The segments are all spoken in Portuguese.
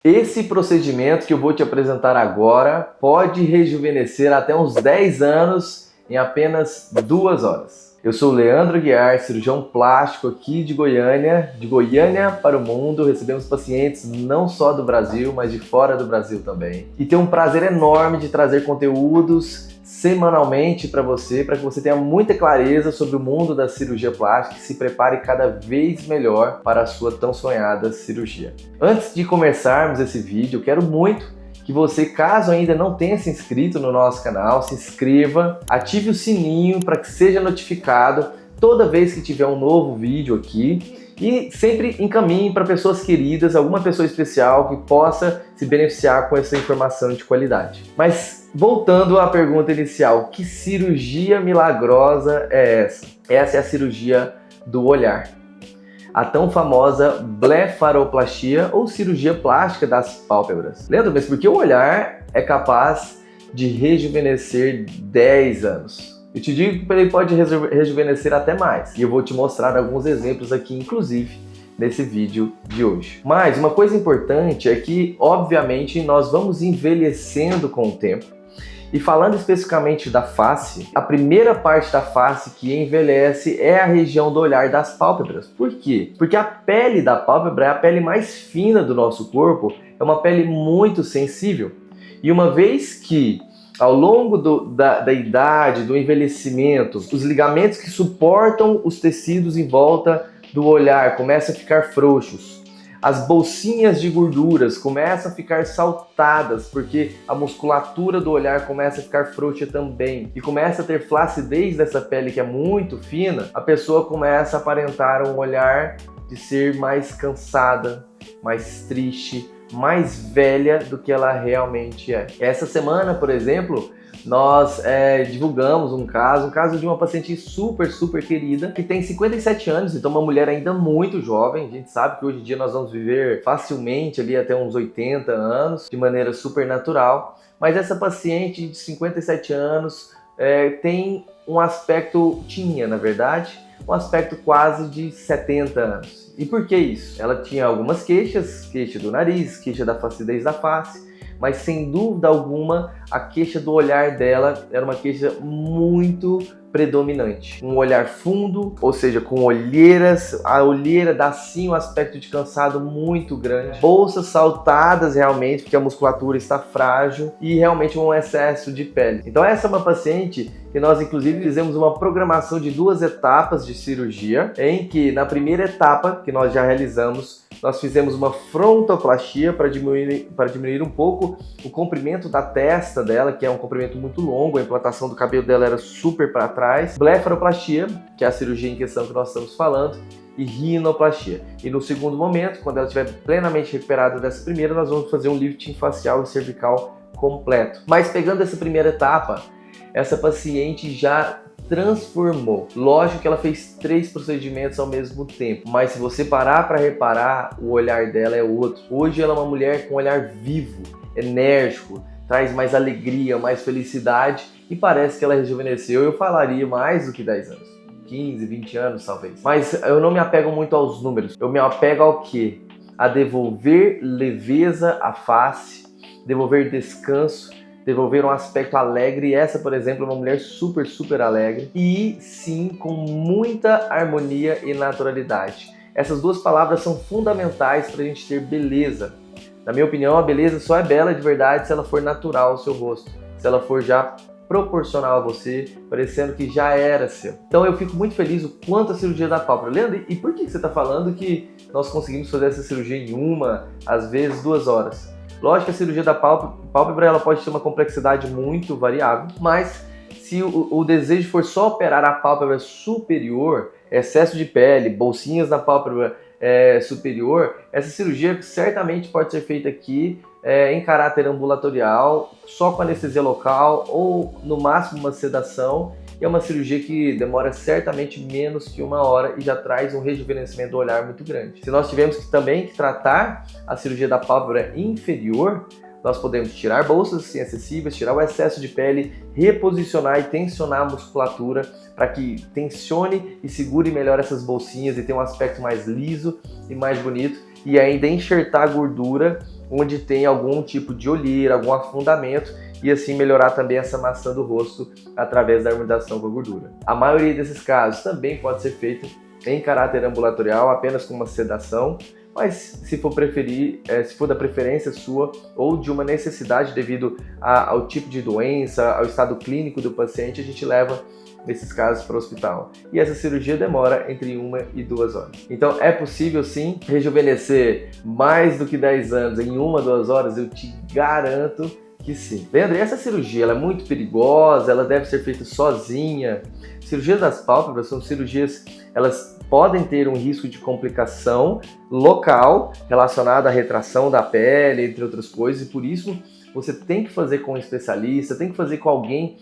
Esse procedimento que eu vou te apresentar agora pode rejuvenescer até uns 10 anos em apenas 2 horas. Eu sou o Leandro Guiar, cirurgião plástico aqui de Goiânia para o mundo. Recebemos pacientes não só do Brasil, mas de fora do Brasil também. E tenho um prazer enorme de trazer conteúdos semanalmente para que você tenha muita clareza sobre o mundo da cirurgia plástica e se prepare cada vez melhor para a sua tão sonhada cirurgia. Antes de começarmos esse vídeo, eu quero muito que você, caso ainda não tenha se inscrito no nosso canal, se inscreva, ative o sininho para que seja notificado toda vez que tiver um novo vídeo aqui. E sempre encaminhe para pessoas queridas, alguma pessoa especial que possa se beneficiar com essa informação de qualidade. Mas voltando à pergunta inicial, que cirurgia milagrosa é essa? Essa é a cirurgia do olhar. A tão famosa blefaroplastia ou cirurgia plástica das pálpebras. Lembra, mas porque o olhar é capaz de rejuvenescer 10 anos. Eu te digo que ele pode rejuvenescer até mais. E eu vou te mostrar alguns exemplos aqui, inclusive, nesse vídeo de hoje. Mas uma coisa importante é que, obviamente, nós vamos envelhecendo com o tempo. E falando especificamente da face, a primeira parte da face que envelhece é a região do olhar das pálpebras. Por quê? Porque a pele da pálpebra é a pele mais fina do nosso corpo, é uma pele muito sensível. E uma vez que ao longo da idade, do envelhecimento, os ligamentos que suportam os tecidos em volta do olhar começam a ficar frouxos. As bolsinhas de gorduras começam a ficar saltadas, porque a musculatura do olhar começa a ficar frouxa também. E começa a ter flacidez dessa pele que é muito fina, a pessoa começa a aparentar um olhar de ser mais cansada, mais triste, mais velha do que ela realmente é. Essa semana, por exemplo, nós divulgamos um caso de uma paciente super querida, que tem 57 anos, então uma mulher ainda muito jovem. A gente sabe que hoje em dia nós vamos viver facilmente ali até uns 80 anos, de maneira super natural, mas essa paciente de 57 anos tem um aspecto, na verdade, um aspecto quase de 70 anos. E por que isso? Ela tinha algumas queixas, queixa do nariz, queixa da flacidez da face, mas sem dúvida alguma a queixa do olhar dela era uma queixa muito predominante. Um olhar fundo, ou seja, com olheiras, a olheira dá sim um aspecto de cansado muito grande. Bolsas saltadas realmente, porque a musculatura está frágil e realmente um excesso de pele. Então essa é uma paciente que nós inclusive fizemos uma programação de 2 etapas de cirurgia, em que na primeira etapa que nós já realizamos, nós fizemos uma frontoplastia para diminuir um pouco o comprimento da testa dela, que é um comprimento muito longo, a implantação do cabelo dela era super para trás, blefaroplastia, que é a cirurgia em questão que nós estamos falando, e rinoplastia. E no segundo momento, quando ela estiver plenamente recuperada dessa primeira, nós vamos fazer um lifting facial e cervical completo. Mas pegando essa primeira etapa, essa paciente já transformou. Lógico que ela fez 3 procedimentos ao mesmo tempo, mas se você parar para reparar, o olhar dela é outro. Hoje ela é uma mulher com um olhar vivo, enérgico, traz mais alegria, mais felicidade e parece que ela rejuvenesceu. Eu falaria mais do que 10 anos, 15, 20 anos talvez. Mas eu não me apego muito aos números, eu me apego ao quê? A devolver leveza à face, devolver descanso, devolver um aspecto alegre. E essa, por exemplo, é uma mulher super alegre e sim com muita harmonia e naturalidade. Essas 2 palavras são fundamentais para a gente ter beleza. Na minha opinião, a beleza só é bela de verdade se ela for natural ao seu rosto, se ela for já proporcional a você, parecendo que já era seu. Então eu fico muito feliz o quanto a cirurgia da pálpebra. Leandro, e por que você está falando que nós conseguimos fazer essa cirurgia em 1, às vezes 2 horas? Lógico que a cirurgia da pálpebra ela pode ter uma complexidade muito variável, mas se o desejo for só operar a pálpebra superior, excesso de pele, bolsinhas na pálpebra superior, essa cirurgia certamente pode ser feita aqui em caráter ambulatorial, só com anestesia local ou no máximo uma sedação. E é uma cirurgia que demora certamente menos que 1 hora e já traz um rejuvenescimento do olhar muito grande. Se nós tivermos também que tratar a cirurgia da pálpebra inferior, nós podemos tirar bolsas assim, acessíveis, tirar o excesso de pele, reposicionar e tensionar a musculatura para que tensione e segure melhor essas bolsinhas e tenha um aspecto mais liso e mais bonito, e ainda enxertar a gordura onde tem algum tipo de olheira, algum afundamento, e assim melhorar também essa maçã do rosto através da harmonização com a gordura. A maioria desses casos também pode ser feito em caráter ambulatorial, apenas com uma sedação, mas se for preferir, se for da preferência sua ou de uma necessidade devido ao tipo de doença, ao estado clínico do paciente, a gente leva nesses casos para o hospital. E essa cirurgia demora entre 1 e 2 horas. Então é possível sim rejuvenescer mais do que 10 anos em 1 a 2 horas? Eu te garanto que sim. Leandro, e essa cirurgia ela é muito perigosa? Ela deve ser feita sozinha? Cirurgias das pálpebras são cirurgias, elas podem ter um risco de complicação local relacionada à retração da pele, entre outras coisas, e por isso você tem que fazer com um especialista, tem que fazer com alguém,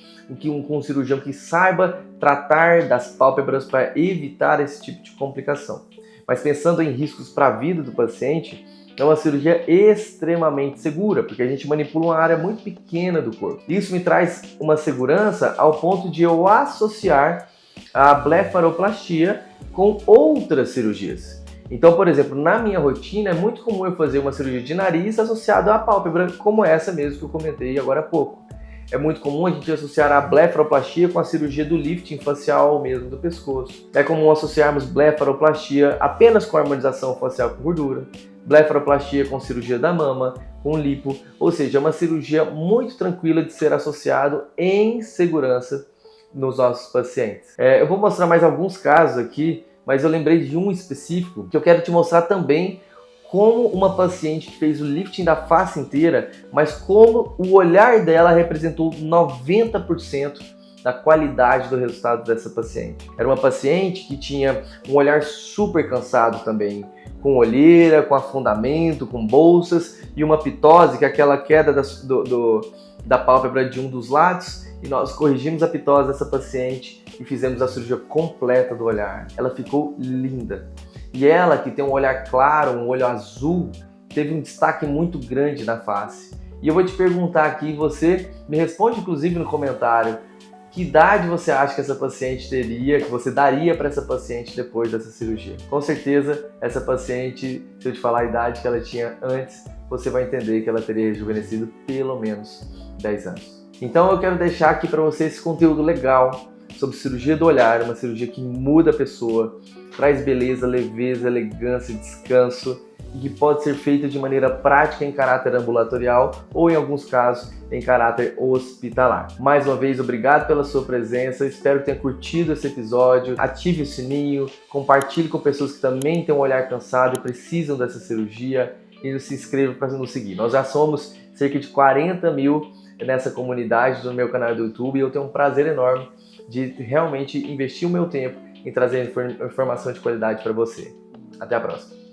com um cirurgião que saiba tratar das pálpebras para evitar esse tipo de complicação. Mas pensando em riscos para a vida do paciente, é uma cirurgia extremamente segura, porque a gente manipula uma área muito pequena do corpo. Isso me traz uma segurança ao ponto de eu associar a blefaroplastia com outras cirurgias. Então, por exemplo, na minha rotina é muito comum eu fazer uma cirurgia de nariz associada à pálpebra, como essa mesmo que eu comentei agora há pouco. É muito comum a gente associar a blefaroplastia com a cirurgia do lifting facial mesmo do pescoço. É comum associarmos blefaroplastia apenas com harmonização facial com gordura, blefaroplastia com cirurgia da mama, com lipo, ou seja, é uma cirurgia muito tranquila de ser associado em segurança nos nossos pacientes. Eu vou mostrar mais alguns casos aqui, mas eu lembrei de um específico que eu quero te mostrar também como uma paciente que fez o lifting da face inteira, mas como o olhar dela representou 90% da qualidade do resultado dessa paciente. Era uma paciente que tinha um olhar super cansado também, com olheira, com afundamento, com bolsas e uma pitose, que é aquela queda da pálpebra de um dos lados, e nós corrigimos a pitose dessa paciente e fizemos a cirurgia completa do olhar. Ela ficou linda. E ela, que tem um olhar claro, um olho azul, teve um destaque muito grande na face. E eu vou te perguntar aqui, você me responde inclusive no comentário, que idade você acha que essa paciente teria, que você daria para essa paciente depois dessa cirurgia? Com certeza, essa paciente, se eu te falar a idade que ela tinha antes, você vai entender que ela teria rejuvenescido pelo menos 10 anos. Então eu quero deixar aqui para você esse conteúdo legal sobre cirurgia do olhar, uma cirurgia que muda a pessoa, traz beleza, leveza, elegância, descanso e que pode ser feita de maneira prática em caráter ambulatorial ou, em alguns casos, em caráter hospitalar. Mais uma vez, obrigado pela sua presença, espero que tenha curtido esse episódio, ative o sininho, compartilhe com pessoas que também têm um olhar cansado e precisam dessa cirurgia e se inscreva para nos seguir. Nós já somos cerca de 40 mil nessa comunidade do meu canal do YouTube e eu tenho um prazer enorme de realmente investir o meu tempo em trazer informação de qualidade para você. Até a próxima!